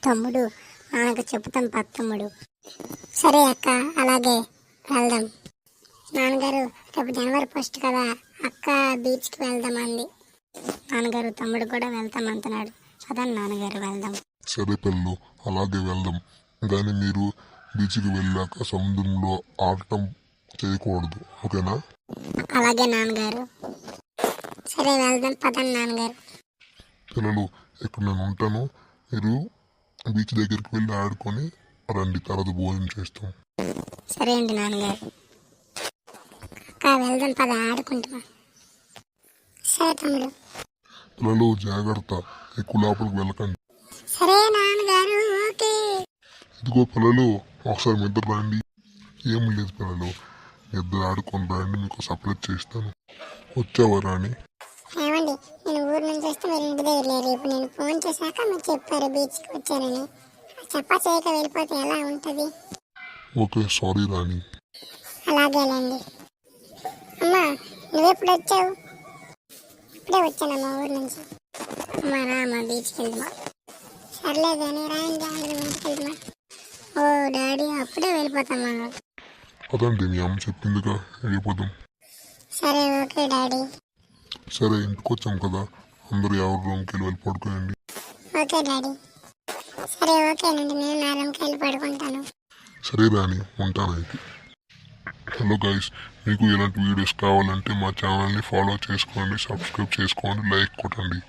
తమ్ముడు నాన్నకు చెప్తాం తమ్ముడు. సరే అక్క, అలాగే వెళ్దాం. నాన్నగారు రేపు జనవరి 1 కదా, అక్క బీచ్కి వెళ్దాం అంది. నాన్నగారు తమ్ముడు కూడా వెళ్తాం అంటున్నాడు. పదండి నాన్నగారు వెళ్దాం. సరే పిల్లలు, అలాగే వెళ్దాం. కానీ మీరు బీచ్కి వెళ్ళాక సముద్రంలో ఆడటం చేయకూడదు, ఓకేనా? అలాగే నాన్నగారు. సరే వెళ్దాం, పదండి నాన్నగారు. పిల్లలు, ఇక్కడ నేను ఉంటాను, మీరు బీచ్ దగ్గరికి వెళ్ళి ఆడుకొని రండి, తర్వాత భోజనం చేస్తాం. సరే అండి నాన్నగారు. అక్క వెళ్దాం పద, ఆడుకుంటాం. సరే తమ్ముడు. పిల్లలు జాగ్రత్త, ఎక్కువ లోపలికి వెళ్ళకండి. సరే నాన్నగారు, ఓకే. ఇదిగో పిల్లలు, ఒకసారి నిద్ర రండి. ఏమి లేదు పిల్లలు, నిద్ర ఆడుకొని రండి, మీకు సపరేట్ చేస్తాను. వచ్చావా రాణి? ఏమండి, నేను ఊరు నుంచి వస్తే మీరు ఇంటి దగ్గర లేరు. ఇప్పుడు నేను ఫోన్ చేశాక మీరు చెప్పారు బీచ్కి వచ్చారని. చెప్పా చేయక వెళ్ళిపోతే ఎలా ఉంటుంది? ఓకే, సారీ రాణి. అలాగేలేండి. అమ్మా, నువ్వెప్పుడు వచ్చావు? ఇప్పుడే వచ్చానమ్మా ఊరు నుంచి. అమ్మా రామ్మా, బీచ్కి వెళ్దామా? సర్లే కానీ రాయండి, అందరం ఇంటికి వెళ్దామా? ఓ డాడీ, అప్పుడే వెళ్ళిపోతామా? అదండి, మీ అమ్మ చెప్పిందిగా, వెళ్ళిపోదాం. సరే ఓకే డాడీ. సరే, ఇంటికి వచ్చాం కదా, అందరూ ఎవరి రూమ్కి వెళ్ళి పడుకోండి. Okay daddy. సరే ఓకేనండి, నేను నా రూమ్కి వెళ్ళి పడుకుంటాను. సరే రాణి, ఉంటానైతే. హలో గైస్, మీకు ఇలాంటి వీడియోస్ కావాలంటే మా ఛానల్ని ఫాలో చేసుకోండి, సబ్స్క్రైబ్ చేసుకోండి, లైక్ కొట్టండి.